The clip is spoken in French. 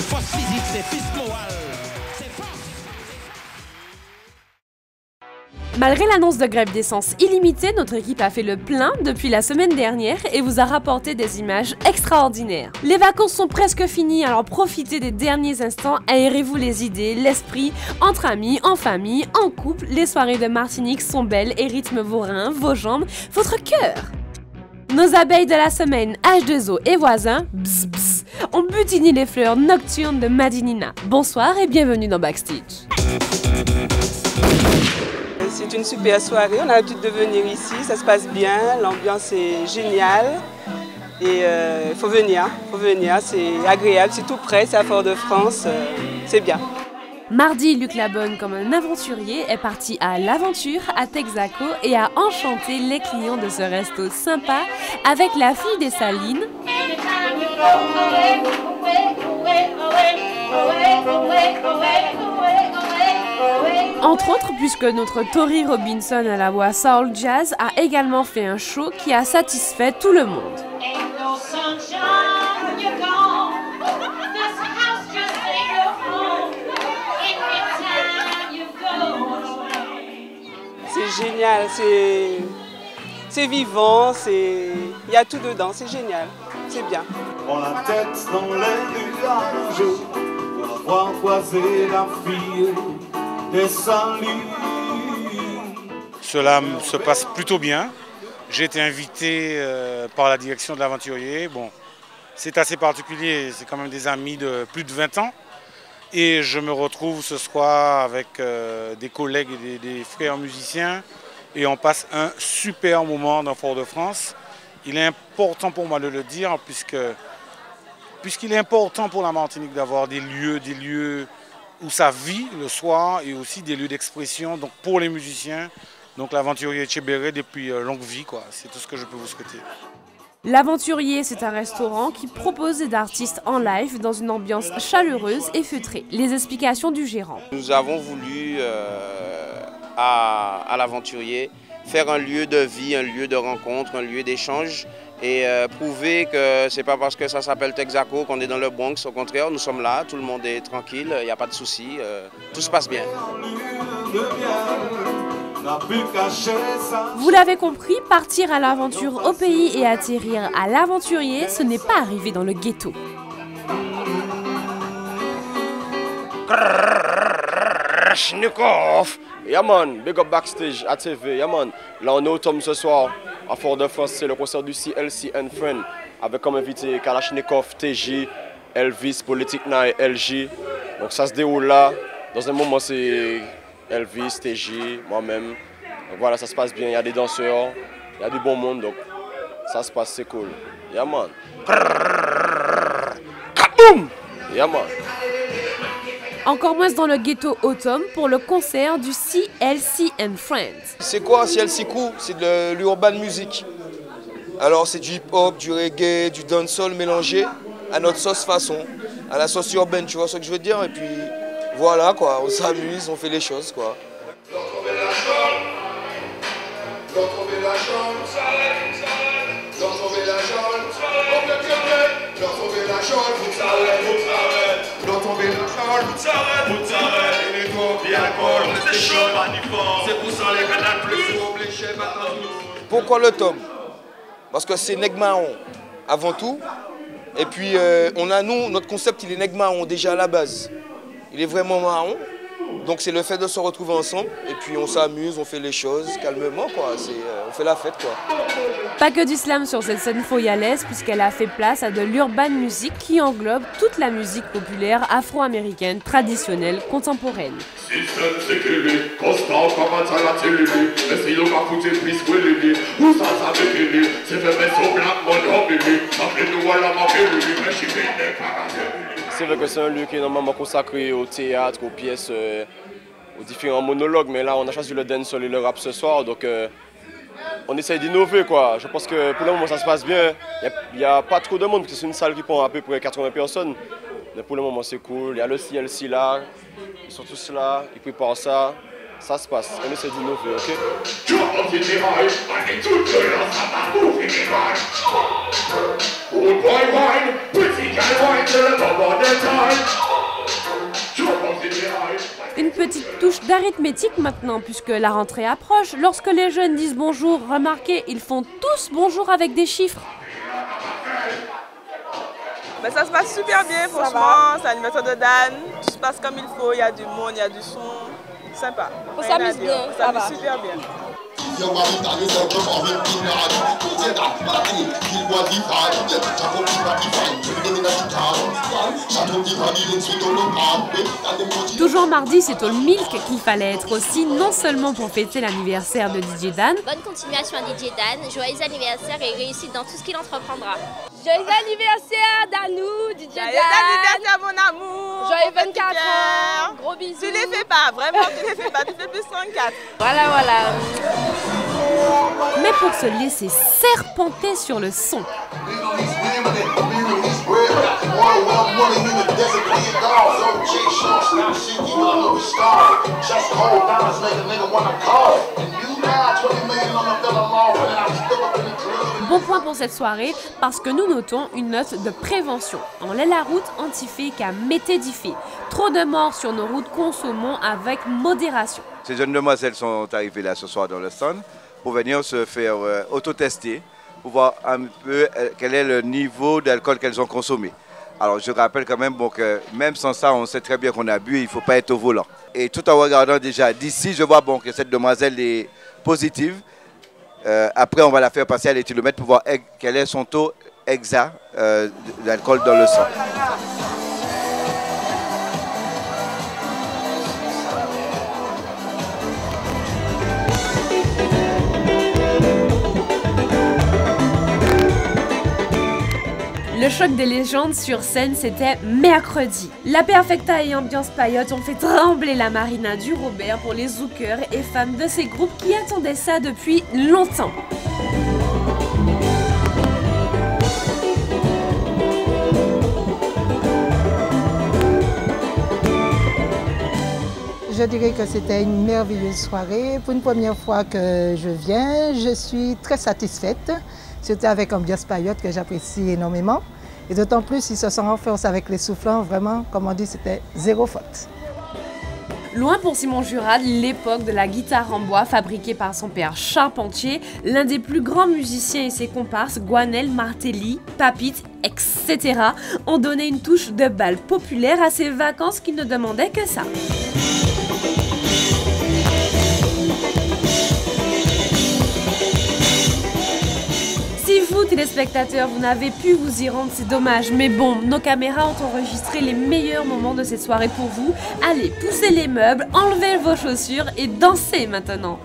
c'est force physique, c'est force morale. Malgré l'annonce de grève d'essence illimitée, notre équipe a fait le plein depuis la semaine dernière et vous a rapporté des images extraordinaires. Les vacances sont presque finies, alors profitez des derniers instants, aérez-vous les idées, l'esprit, entre amis, en famille, en couple. Les soirées de Martinique sont belles et rythment vos reins, vos jambes, votre cœur. Nos abeilles de la semaine, H2O et voisins, bzz bzz, ont butiné les fleurs nocturnes de Madinina. Bonsoir et bienvenue dans Backstage. C'est une super soirée, on a l'habitude de venir ici, ça se passe bien, l'ambiance est géniale et il faut venir, c'est agréable, c'est tout près, c'est à Fort-de-France, c'est bien. Mardi, Luc Labonne, comme un aventurier, est parti à l'aventure à Texaco et a enchanté les clients de ce resto sympa avec la fille des Salines, entre autres, puisque notre Tori Robinson à la voix soul jazz a également fait un show qui a satisfait tout le monde. C'est génial, c'est vivant, il y a tout dedans, c'est génial, c'est bien. On la tête dans les nuages, pour avoir croisé la fille des saluts. Cela se passe plutôt bien. J'ai été invité par la direction de l'Aventurier. Bon, c'est assez particulier, c'est quand même des amis de plus de 20 ans. Et je me retrouve ce soir avec des collègues et des frères musiciens. Et on passe un super moment dans Fort-de-France. Il est important pour moi de le dire puisqu'il est important pour la Martinique d'avoir des lieux où ça vit le soir et aussi des lieux d'expression donc pour les musiciens. Donc l'Aventurier Tchébéré depuis longue vie, quoi. C'est tout ce que je peux vous souhaiter. L'Aventurier, c'est un restaurant qui propose des artistes en live dans une ambiance chaleureuse et feutrée. Les explications du gérant. Nous avons voulu à l'Aventurier faire un lieu de vie, un lieu de rencontre, un lieu d'échange et prouver que c'est pas parce que ça s'appelle Texaco qu'on est dans le Bronx. Au contraire, nous sommes là, tout le monde est tranquille, il n'y a pas de souci, tout se passe bien. Vous l'avez compris, partir à l'aventure au pays et atterrir à l'Aventurier, ce n'est pas arriver dans le ghetto. Kalachnikov. Yeah man, big up Backstage à TV. Yeah man, là on est au Tom ce soir à Fort-de-France, c'est le concert du CLC and Friend avec comme invité Kalachnikov, TJ, Elvis, Politic Night, LG. Donc ça se déroule là. Dans un moment c'est Elvis, TJ, moi-même. Donc voilà, ça se passe bien, il y a des danseurs, il y a du bon monde, donc ça se passe, c'est cool. Yeah man. Kaboom! Yeah man. Encore moins dans le ghetto automne pour le concert du CLC and Friends. C'est quoi CLC Crew? C'est de l'urban music. Alors c'est du hip-hop, du reggae, du dancehall mélangé à notre sauce façon, à la sauce urbaine, tu vois ce que je veux dire? Et puis voilà quoi, on s'amuse, on fait les choses quoi. Pourquoi le tome? Parce que c'est nègre marron avant tout. Et puis notre concept il est nègre marron déjà à la base. Il est vraiment marron. Donc c'est le fait de se retrouver ensemble et puis on s'amuse, on fait les choses calmement quoi, on fait la fête quoi. Pas que du slam sur cette scène foyalaise puisqu'elle a fait place à de l'urban music qui englobe toute la musique populaire afro-américaine, traditionnelle, contemporaine. C'est vrai que c'est un lieu qui est normalement consacré au théâtre, aux pièces, aux différents monologues, mais là on a choisi le dancehall et le rap ce soir, donc on essaye d'innover quoi. Je pense que pour le moment ça se passe bien, il n'y a pas trop de monde, parce que c'est une salle qui prend à peu près 80 personnes, mais pour le moment c'est cool, il y a le CLC là, ils sont tous là, ils préparent ça, ça se passe. On essaie d'innover, ok? Une petite touche d'arithmétique maintenant, puisque la rentrée approche. Lorsque les jeunes disent bonjour, remarquez, ils font tous bonjour avec des chiffres. Ben, ça se passe super bien, franchement. C'est l'animation de Dan. Tout se passe comme il faut. Il y a du monde, il y a du son. Sympa. On s'amuse bien. On s'amuse super bien. Toujours mardi, c'est au Milk qu'il fallait être aussi, non seulement pour fêter l'anniversaire de DJ Dan. Bonne continuation à DJ Dan, joyeux anniversaire et réussite dans tout ce qu'il entreprendra. Joyeux anniversaire Danou, DJ Dan. Joyeux anniversaire mon amour. Joyeux 24 ans. Gros bisous. Tu les fais pas, vraiment tu les fais pas, tu fais plus 34. Voilà. Mais pour se laisser serpenter sur le son. Bon point pour cette soirée, parce que nous notons une note de prévention. On laisse la route antifée qu'à métédifée. Trop de morts sur nos routes, consommons avec modération. Ces jeunes demoiselles sont arrivées là ce soir dans le stand pour venir se faire autotester, pour voir un peu quel est le niveau d'alcool qu'elles ont consommé. Alors je rappelle quand même que même sans ça, on sait très bien qu'on a bu et il ne faut pas être au volant. Et tout en regardant déjà d'ici, je vois que cette demoiselle est positive. Après, on va la faire passer à l'éthylomètre pour voir quel est son taux exact d'alcool dans le sang. Le choc des légendes sur scène, c'était mercredi. La Perfecta et Ambiance Payotte ont fait trembler la marina du Robert pour les zoukeurs et fans de ces groupes qui attendaient ça depuis longtemps. Je dirais que c'était une merveilleuse soirée. Pour une première fois que je viens, je suis très satisfaite. Surtout avec Ambiance Payotte que j'apprécie énormément. Et d'autant plus, ils se sont renforcés avec les soufflants. Vraiment, comme on dit, c'était zéro faute. Loin pour Simon Jurad, l'époque de la guitare en bois fabriquée par son père charpentier, l'un des plus grands musiciens et ses comparses, Guanel, Martelly, Papite, etc. ont donné une touche de bal populaire à ces vacances qui ne demandaient que ça. Si vous, téléspectateurs, vous n'avez pu vous y rendre, c'est dommage. Mais bon, nos caméras ont enregistré les meilleurs moments de cette soirée pour vous. Allez, poussez les meubles, enlevez vos chaussures et dansez maintenant.